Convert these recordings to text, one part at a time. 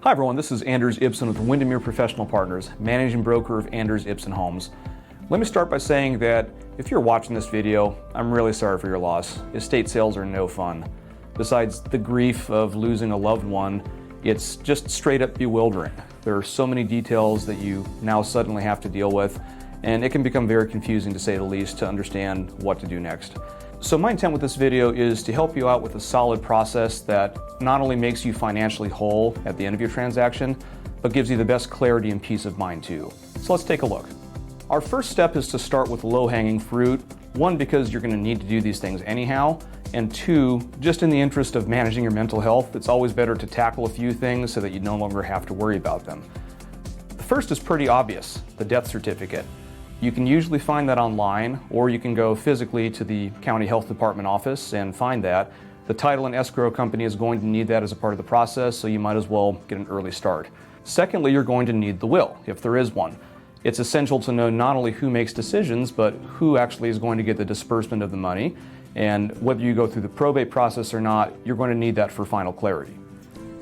Hi everyone, this is Anders Ibsen with Windermere Professional Partners, managing broker of Anders Ibsen Homes. Let me start by saying that if you're watching this video, I'm really sorry for your loss. Estate sales are no fun. Besides the grief of losing a loved one, it's just straight up bewildering. There are so many details that you now suddenly have to deal with, and it can become very confusing to say the least to understand what to do next. So my intent with this video is to help you out with a solid process that not only makes you financially whole at the end of your transaction, but gives you the best clarity and peace of mind too. So let's take a look. Our first step is to start with low-hanging fruit. One, because you're going to need to do these things anyhow, and two, just in the interest of managing your mental health, it's always better to tackle a few things so that you no longer have to worry about them. The first is pretty obvious, the death certificate. You can usually find that online, or you can go physically to the county health department office and find that. The title and escrow company is going to need that as a part of the process, so you might as well get an early start. Secondly, you're going to need the will, if there is one. It's essential to know not only who makes decisions, but who actually is going to get the disbursement of the money. And whether you go through the probate process or not, you're going to need that for final clarity.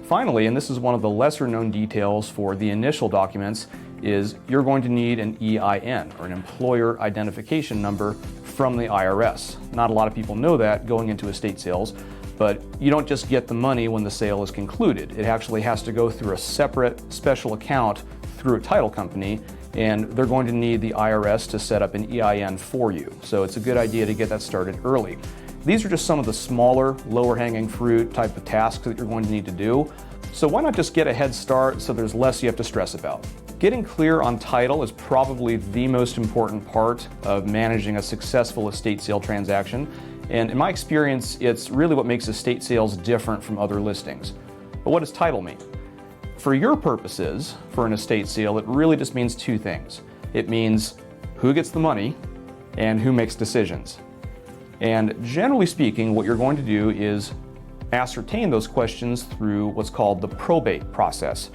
Finally, and this is one of the lesser known details for the initial documents, is you're going to need an EIN, or an employer identification number, from the IRS. Not a lot of people know that going into estate sales, but you don't just get the money when the sale is concluded. It actually has to go through a separate special account through a title company, and they're going to need the IRS to set up an EIN for you. So it's a good idea to get that started early. These are just some of the smaller, lower hanging fruit type of tasks that you're going to need to do. So why not just get a head start so there's less you have to stress about? Getting clear on title is probably the most important part of managing a successful estate sale transaction. And in my experience, it's really what makes estate sales different from other listings. But what does title mean? For your purposes, for an estate sale, it really just means two things. It means who gets the money and who makes decisions. And generally speaking, what you're going to do is ascertain those questions through what's called the probate process.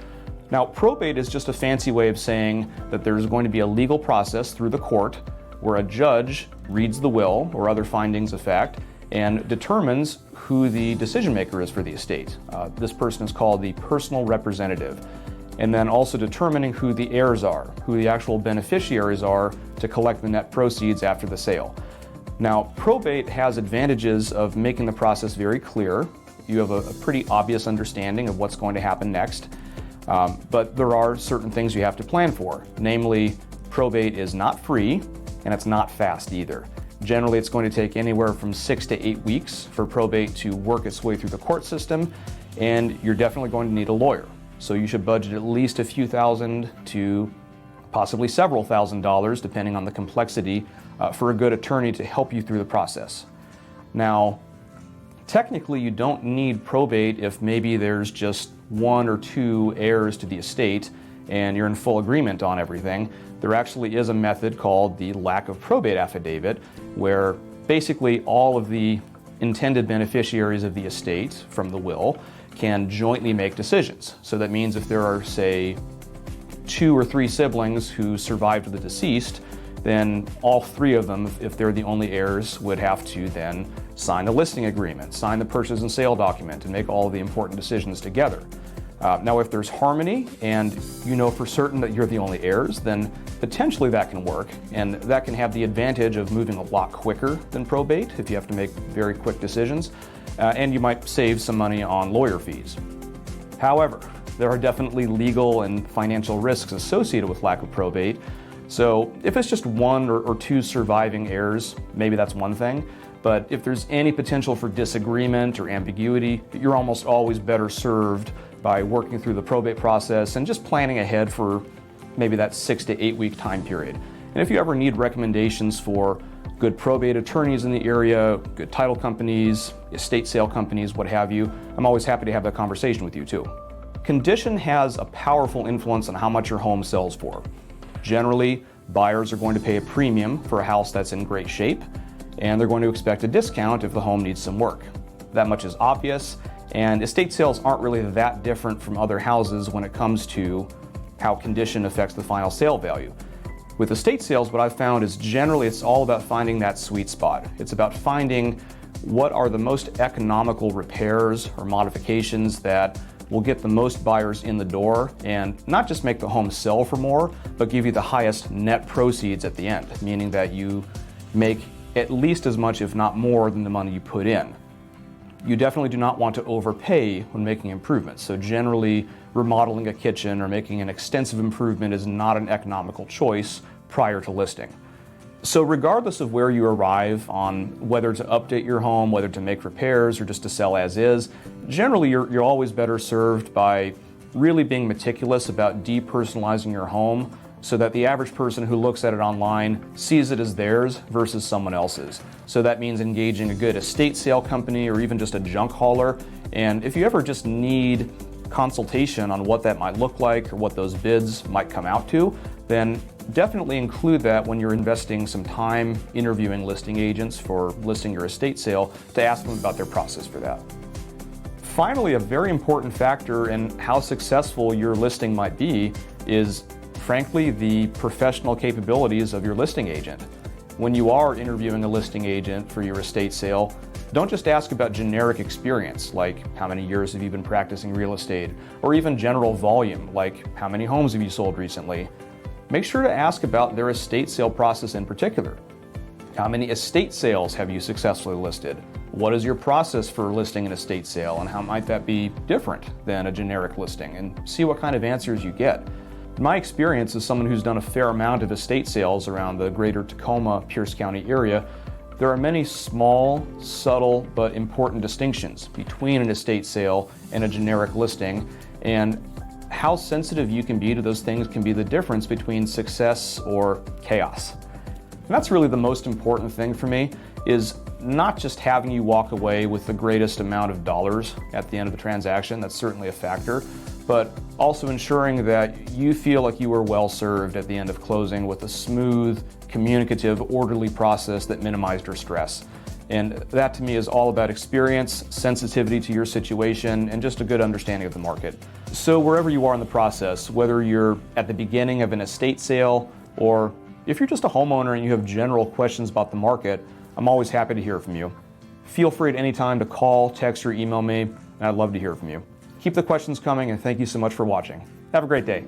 Now, probate is just a fancy way of saying that there's going to be a legal process through the court where a judge reads the will or other findings of fact and determines who the decision maker is for the estate. This person is called the personal representative. And then also determining who the heirs are, who the actual beneficiaries are to collect the net proceeds after the sale. Now, probate has advantages of making the process very clear. You have a pretty obvious understanding of what's going to happen next. But there are certain things you have to plan for. Namely, probate is not free and it's not fast either. Generally, it's going to take anywhere from 6 to 8 weeks for probate to work its way through the court system, and you're definitely going to need a lawyer. So you should budget at least a few thousand to possibly several $1,000s, depending on the complexity, for a good attorney to help you through the process. Now, technically, you don't need probate if maybe there's just 1 or 2 heirs to the estate and you're in full agreement on everything. There actually is a method called the lack of probate affidavit, where basically all of the intended beneficiaries of the estate from the will can jointly make decisions. So that means if there are, say, 2 or 3 siblings who survived the deceased, then all 3 of them, if they're the only heirs, would have to then sign the listing agreement, sign the purchase and sale document, and make all the important decisions together. Now, if there's harmony and you know for certain that you're the only heirs, then potentially that can work, and that can have the advantage of moving a lot quicker than probate if you have to make very quick decisions, and you might save some money on lawyer fees. However, there are definitely legal and financial risks associated with lack of probate. So if it's just 1 or 2 surviving heirs, maybe that's one thing. But if there's any potential for disagreement or ambiguity, you're almost always better served by working through the probate process and just planning ahead for maybe that 6 to 8 week time period. And if you ever need recommendations for good probate attorneys in the area, good title companies, estate sale companies, what have you, I'm always happy to have that conversation with you too. Condition has a powerful influence on how much your home sells for. Generally, buyers are going to pay a premium for a house that's in great shape, and they're going to expect a discount if the home needs some work. That much is obvious, and estate sales aren't really that different from other houses when it comes to how condition affects the final sale value. With estate sales, what I've found is generally it's all about finding that sweet spot. It's about finding what are the most economical repairs or modifications that will get the most buyers in the door and not just make the home sell for more, but give you the highest net proceeds at the end, meaning that you make at least as much, if not more, than the money you put in. You definitely do not want to overpay when making improvements. So generally, remodeling a kitchen or making an extensive improvement is not an economical choice prior to listing. So regardless of where you arrive on whether to update your home, whether to make repairs, or just to sell as is, generally you're always better served by really being meticulous about depersonalizing your home so that the average person who looks at it online sees it as theirs versus someone else's. So that means engaging a good estate sale company or even just a junk hauler. And if you ever just need consultation on what that might look like or what those bids might come out to, then definitely include that when you're investing some time interviewing listing agents for listing your estate sale, to ask them about their process for that. Finally, a very important factor in how successful your listing might be is, frankly, the professional capabilities of your listing agent. When you are interviewing a listing agent for your estate sale, don't just ask about generic experience, like how many years have you been practicing real estate, or even general volume, like how many homes have you sold recently. Make sure to ask about their estate sale process in particular. How many estate sales have you successfully listed? What is your process for listing an estate sale, and how might that be different than a generic listing? And see what kind of answers you get. In my experience as someone who's done a fair amount of estate sales around the greater Tacoma, Pierce County area, there are many small, subtle, but important distinctions between an estate sale and a generic listing, and how sensitive you can be to those things can be the difference between success or chaos. And that's really the most important thing for me, is not just having you walk away with the greatest amount of dollars at the end of the transaction. That's certainly a factor, but also ensuring that you feel like you were well served at the end of closing with a smooth, communicative, orderly process that minimized your stress. And that to me is all about experience, sensitivity to your situation, and just a good understanding of the market. So wherever you are in the process, whether you're at the beginning of an estate sale, or if you're just a homeowner and you have general questions about the market, I'm always happy to hear from you. Feel free at any time to call, text, or email me, and I'd love to hear from you. Keep the questions coming, and thank you so much for watching. Have a great day.